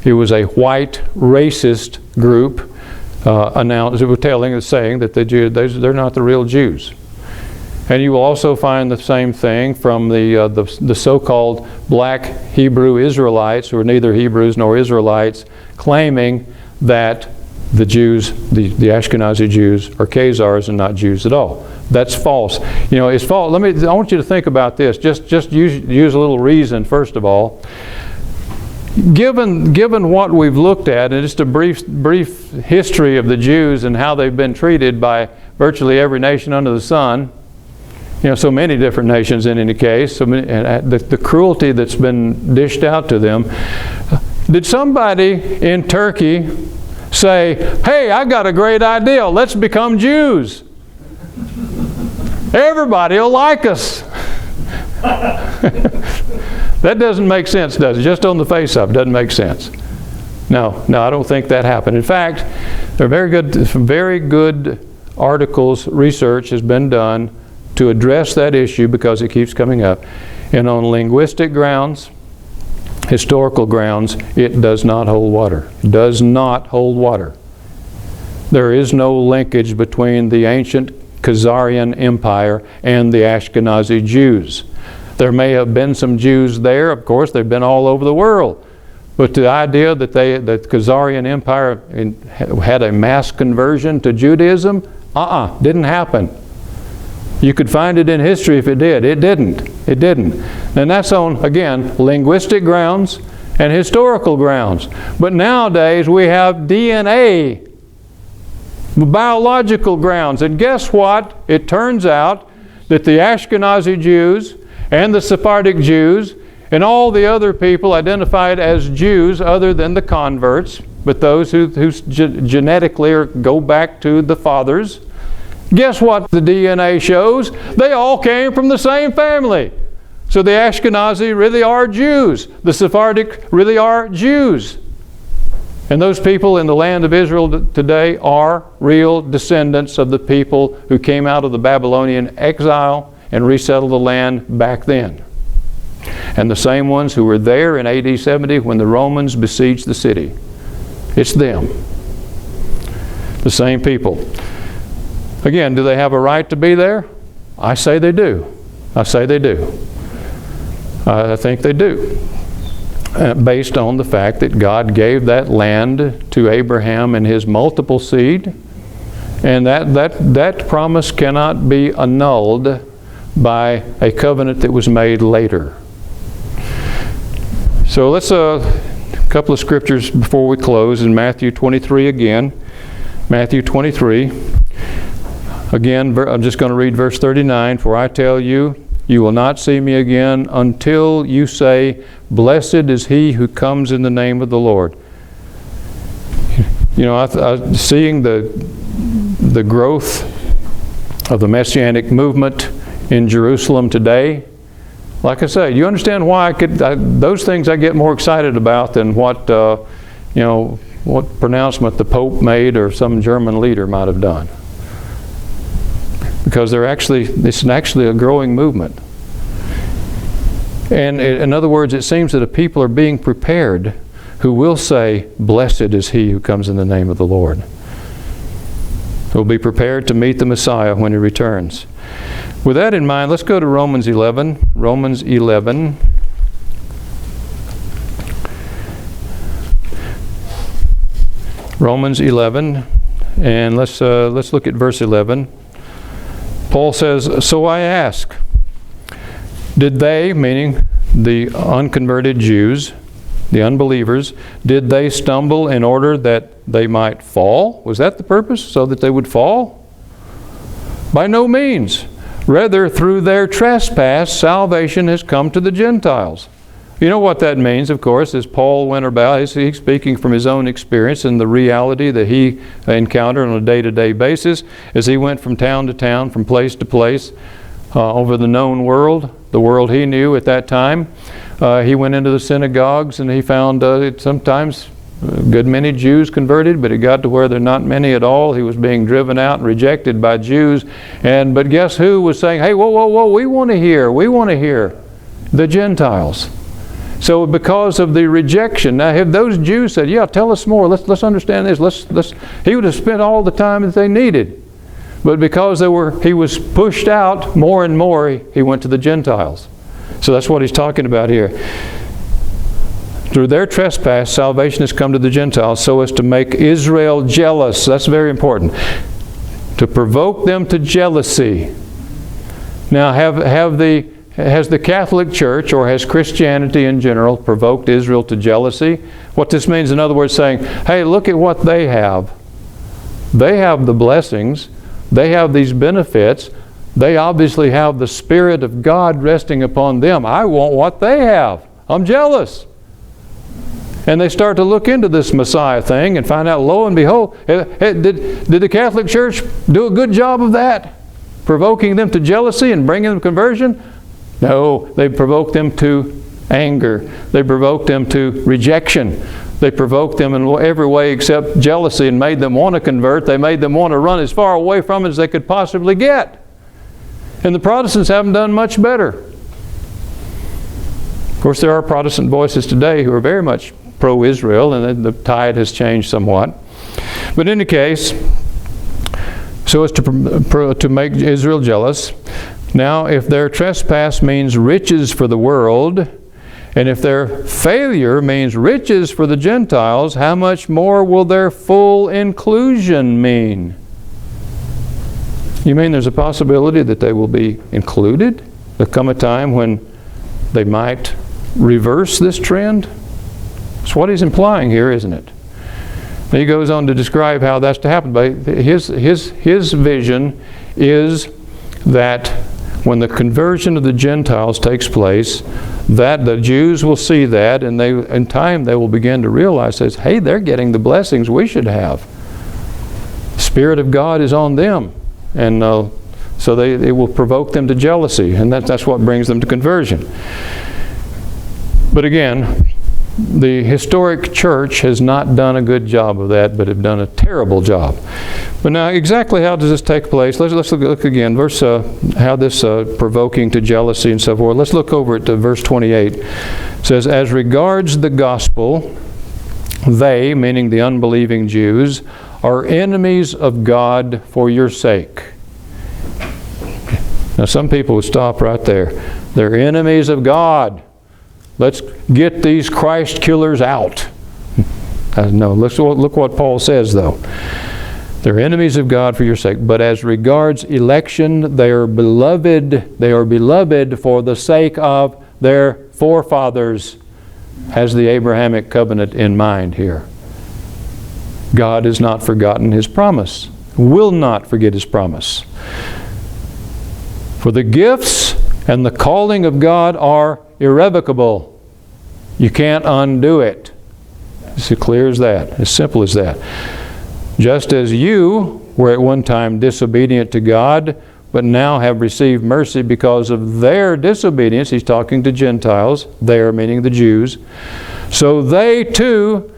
It was a white racist group saying that they're not the real Jews. And you will also find the same thing from the so-called black Hebrew Israelites, who are neither Hebrews nor Israelites, claiming that the Jews, the Ashkenazi Jews, are Khazars and not Jews at all. That's false. It's false. I want you to think about this. Just use a little reason, first of all. Given what we've looked at, and just a brief history of the Jews and how they've been treated by virtually every nation under the sun, so many different nations in any case, and the cruelty that's been dished out to them. Did somebody in Turkey say, hey, I got a great idea. Let's become Jews. Everybody will like us. That doesn't make sense, does it? Just on the face of it, doesn't make sense. No, I don't think that happened. In fact, there are very good articles, research has been done to address that issue because it keeps coming up. And on linguistic grounds, historical grounds, it does not hold water. It does not hold water. There is no linkage between the ancient Khazarian Empire and the Ashkenazi Jews. There may have been some Jews there. Of course, they've been all over the world. But the idea that the Khazarian Empire had a mass conversion to Judaism, didn't happen. You could find it in history if it did. It didn't. It didn't. And that's on, again, linguistic grounds and historical grounds. But nowadays we have DNA, biological grounds. And guess what? It turns out that the Ashkenazi Jews and the Sephardic Jews and all the other people identified as Jews other than the converts, but those who genetically go back to the fathers, guess what the DNA shows? They all came from the same family. So the Ashkenazi really are Jews. The Sephardic really are Jews. And those people in the land of Israel today are real descendants of the people who came out of the Babylonian exile and resettled the land back then. And the same ones who were there in AD 70 when the Romans besieged the city. It's them. The same people. Again, do they have a right to be there? I say they do. I say they do. I think they do. Based on the fact that God gave that land to Abraham and his multiple seed. And that promise cannot be annulled by a covenant that was made later. So let's a couple of scriptures before we close in Matthew 23 again. Matthew 23. Again, I'm just going to read verse 39. For I tell you, you will not see me again until you say, blessed is he who comes in the name of the Lord. You know, seeing the growth of the Messianic movement in Jerusalem today, like I say, you understand why those things I get more excited about than what what pronouncement the Pope made or some German leader might have done. Because it's actually a growing movement. And in other words, it seems that the people are being prepared who will say, blessed is he who comes in the name of the Lord. Who will be prepared to meet the Messiah when he returns. With that in mind, let's go to Romans 11. Romans 11. Romans 11, and let's look at verse 11. Paul says, so I ask, did they, meaning the unconverted Jews, the unbelievers, did they stumble in order that they might fall? Was that the purpose, so that they would fall? By no means. Rather, through their trespass, salvation has come to the Gentiles. You know what that means, of course, as Paul went about, he's speaking from his own experience and the reality that he encountered on a day-to-day basis as he went from town to town, from place to place, over the known world, the world he knew at that time. He went into the synagogues and he found sometimes a good many Jews converted, but it got to where there are not many at all. He was being driven out and rejected by Jews. But guess who was saying, hey, whoa, we want to hear. The Gentiles. So because of the rejection, now if those Jews said, yeah, tell us more, let's understand this, he would have spent all the time that they needed. But because he was pushed out more and more, he went to the Gentiles. So that's what he's talking about here. Through their trespass, salvation has come to the Gentiles so as to make Israel jealous. That's very important. To provoke them to jealousy. Now, has the Catholic Church, or has Christianity in general, provoked Israel to jealousy? What this means, in other words, saying, hey, look at what they have. They have the blessings. They have these benefits. They obviously have the Spirit of God resting upon them. I want what they have. I'm jealous. And they start to look into this Messiah thing and find out, lo and behold, did the Catholic Church do a good job of that? Provoking them to jealousy and bringing them to conversion? No, they provoked them to anger. They provoked them to rejection. They provoked them in every way except jealousy and made them want to convert. They made them want to run as far away from it as they could possibly get. And the Protestants haven't done much better. Of course, there are Protestant voices today who are very much pro-Israel, and the tide has changed somewhat. But in any case, so as to make Israel jealous. Now, if their trespass means riches for the world, and if their failure means riches for the Gentiles, how much more will their full inclusion mean? You mean there's a possibility that they will be included? There'll come a time when they might reverse this trend? That's what he's implying here, isn't it? And he goes on to describe how that's to happen. But his vision is that when the conversion of the Gentiles takes place, that the Jews will see that, and in time they will begin to realize that, hey, they're getting the blessings we should have. The Spirit of God is on them, and so it will provoke them to jealousy, and that's what brings them to conversion. But again, the historic church has not done a good job of that, but have done a terrible job. But now, exactly how does this take place? Let's look again. Verse how this provoking to jealousy and so forth. Let's look over at verse 28. It says, "As regards the gospel, they," meaning the unbelieving Jews, "are enemies of God for your sake." Now, some people would stop right there. They're enemies of God. Let's get these Christ killers out. No, look what Paul says, though. They're enemies of God for your sake. But as regards election, they are beloved. They are beloved for the sake of their forefathers. Has the Abrahamic covenant in mind here. God has not forgotten His promise. Will not forget His promise. For the gifts and the calling of God are irrevocable. You can't undo it. It's as clear as that, as simple as that. Just as you were at one time disobedient to God, but now have received mercy because of their disobedience, he's talking to Gentiles, there meaning the Jews, so they too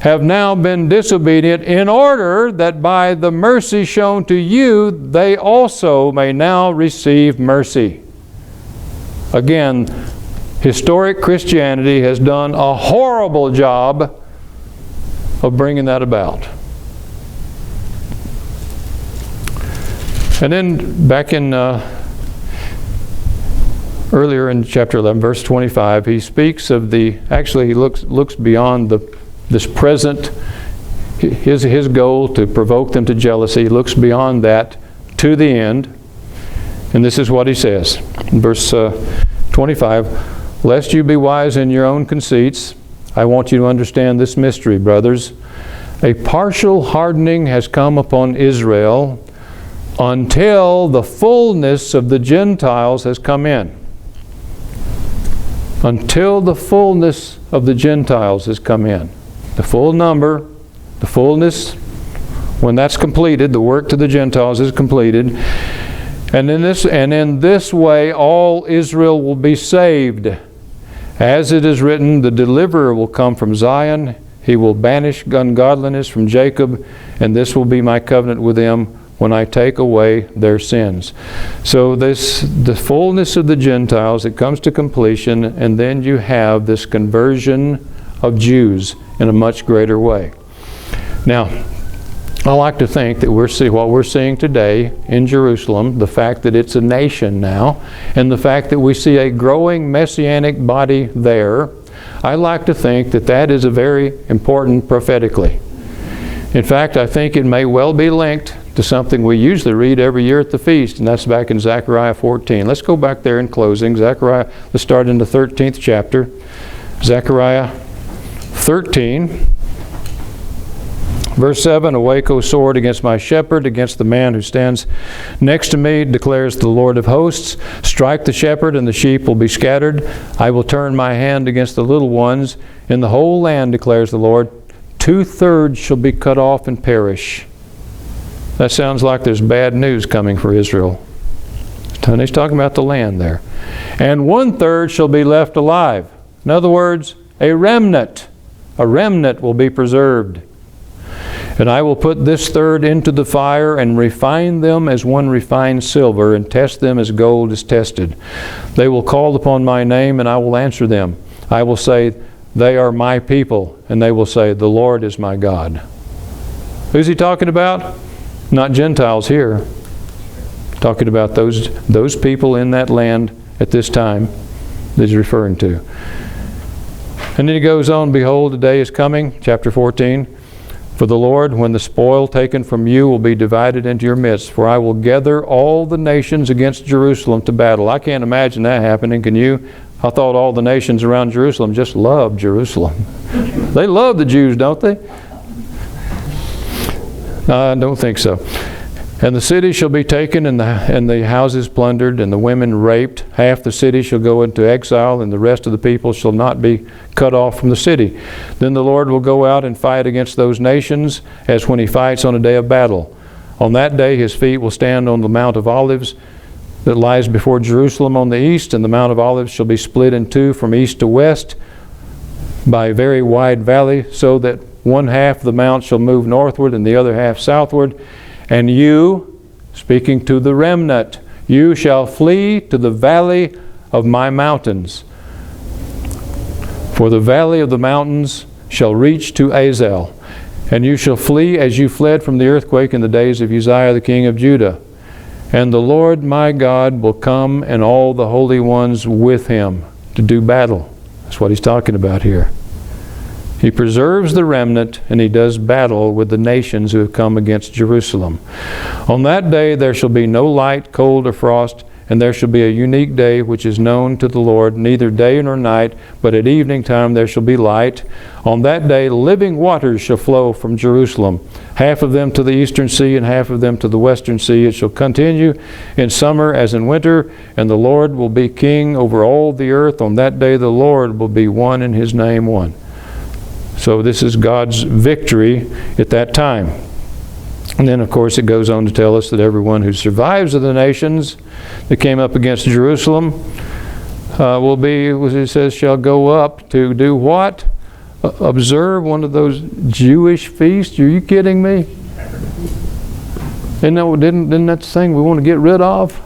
have now been disobedient in order that by the mercy shown to you, they also may now receive mercy. Again, historic Christianity has done a horrible job of bringing that about. And then back in earlier in chapter 11, verse 25, he speaks of actually he looks beyond this present, his goal to provoke them to jealousy. He looks beyond that to the end. And this is what he says in verse 25, "Lest you be wise in your own conceits, I want you to understand this mystery, brothers. A partial hardening has come upon Israel until the fullness of the Gentiles has come in." Until the fullness of the Gentiles has come in. The full number, the fullness, when that's completed, the work to the Gentiles is completed. And in this way all Israel will be saved. As it is written, the deliverer will come from Zion. He will banish ungodliness from Jacob, and this will be my covenant with them when I take away their sins. So the fullness of the Gentiles, it comes to completion, and then you have this conversion of Jews in a much greater way. Now, I like to think that what we're seeing today in Jerusalem, the fact that it's a nation now, and the fact that we see a growing messianic body there, I like to think that that is a very important prophetically. In fact, I think it may well be linked to something we usually read every year at the feast, and that's back in Zechariah 14. Let's go back there in closing. Zechariah, let's start in the 13th chapter. Zechariah 13. Verse 7, awake, O sword, against my shepherd, against the man who stands next to me, declares the Lord of hosts. Strike the shepherd, and the sheep will be scattered. I will turn my hand against the little ones. In the whole land, declares the Lord, 2/3 shall be cut off and perish. That sounds like there's bad news coming for Israel. And he's talking about the land there. And 1/3 shall be left alive. In other words, a remnant. A remnant will be preserved. And I will put this third into the fire and refine them as one refines silver and test them as gold is tested. They will call upon my name and I will answer them. I will say, they are my people. And they will say, the Lord is my God. Who's he talking about? Not Gentiles here. Talking about those people in that land at this time that he's referring to. And then he goes on, behold, the day is coming, chapter 14. For the Lord, when the spoil taken from you will be divided into your midst, for I will gather all the nations against Jerusalem to battle. I can't imagine that happening, can you? I thought all the nations around Jerusalem just loved Jerusalem. They love the Jews, don't they? I don't think so. And the city shall be taken, and the houses plundered, and the women raped. Half the city shall go into exile, and the rest of the people shall not be cut off from the city. Then the Lord will go out and fight against those nations, as when he fights on a day of battle. On that day his feet will stand on the Mount of Olives that lies before Jerusalem on the east, and the Mount of Olives shall be split in two from east to west by a very wide valley, so that one half of the mount shall move northward, and the other half southward. And you, speaking to the remnant, you shall flee to the valley of my mountains. For the valley of the mountains shall reach to Azel, and you shall flee as you fled from the earthquake in the days of Uzziah the king of Judah. And the Lord my God will come, and all the holy ones with him, to do battle. That's what he's talking about here. He preserves the remnant, and he does battle with the nations who have come against Jerusalem. On that day there shall be no light, cold, or frost, and there shall be a unique day which is known to the Lord, neither day nor night, but at evening time there shall be light. On that day living waters shall flow from Jerusalem, half of them to the eastern sea and half of them to the western sea. It shall continue in summer as in winter, and the Lord will be king over all the earth. On that day the Lord will be one and his name one. So this is God's victory at that time. And then, of course, it goes on to tell us that everyone who survives of the nations that came up against Jerusalem will be, as it says, shall go up to do what? Observe one of those Jewish feasts? Are you kidding me? Isn't that the thing we want to get rid of?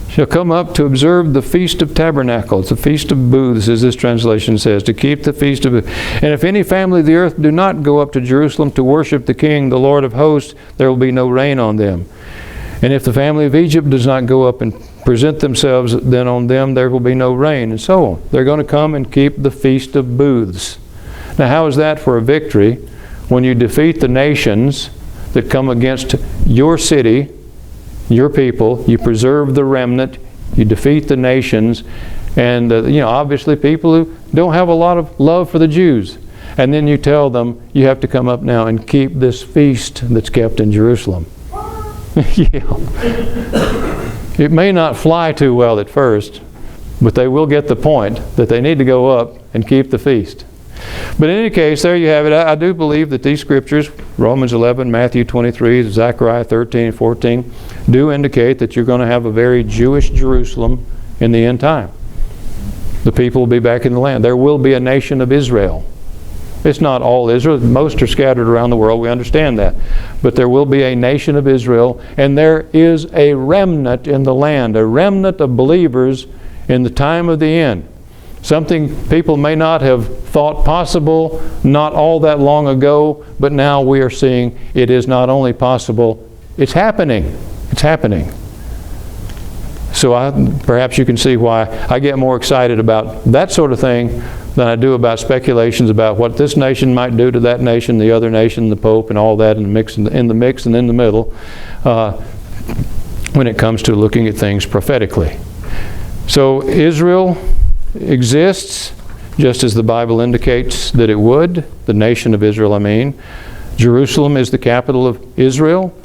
Shall come up to observe the Feast of Tabernacles, the Feast of Booths, as this translation says, to keep the Feast of Booths. And if any family of the earth do not go up to Jerusalem to worship the King, the Lord of hosts, there will be no rain on them. And if the family of Egypt does not go up and present themselves, then on them there will be no rain, and so on. They're going to come and keep the Feast of Booths. Now, how is that for a victory? When you defeat the nations that come against your city, your people, you preserve the remnant, you defeat the nations, and obviously people who don't have a lot of love for the Jews. And then you tell them, you have to come up now and keep this feast that's kept in Jerusalem. Yeah. It may not fly too well at first, but they will get the point that they need to go up and keep the feast. But in any case, there you have it. I do believe that these scriptures, Romans 11, Matthew 23, Zechariah 13 and 14, do indicate that you're going to have a very Jewish Jerusalem in the end time. The people will be back in the land. There will be a nation of Israel. It's not all Israel. Most are scattered around the world. We understand that. But there will be a nation of Israel, and there is a remnant in the land, a remnant of believers in the time of the end. Something people may not have thought possible not all that long ago, but now we are seeing it is not only possible, it's happening. It's happening. So perhaps you can see why I get more excited about that sort of thing than I do about speculations about what this nation might do to that nation, the other nation, the Pope, and all that in the mix and in the middle when it comes to looking at things prophetically. So Israel exists. just as the Bible indicates that it would, the nation of Israel, I mean. Jerusalem is the capital of Israel,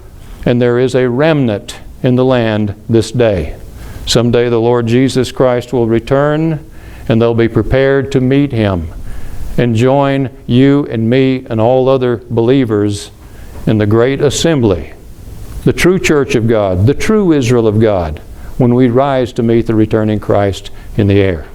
and there is a remnant in the land this day. Someday the Lord Jesus Christ will return, and they'll be prepared to meet Him and join you and me and all other believers in the great assembly, the true church of God, the true Israel of God, when we rise to meet the returning Christ in the air.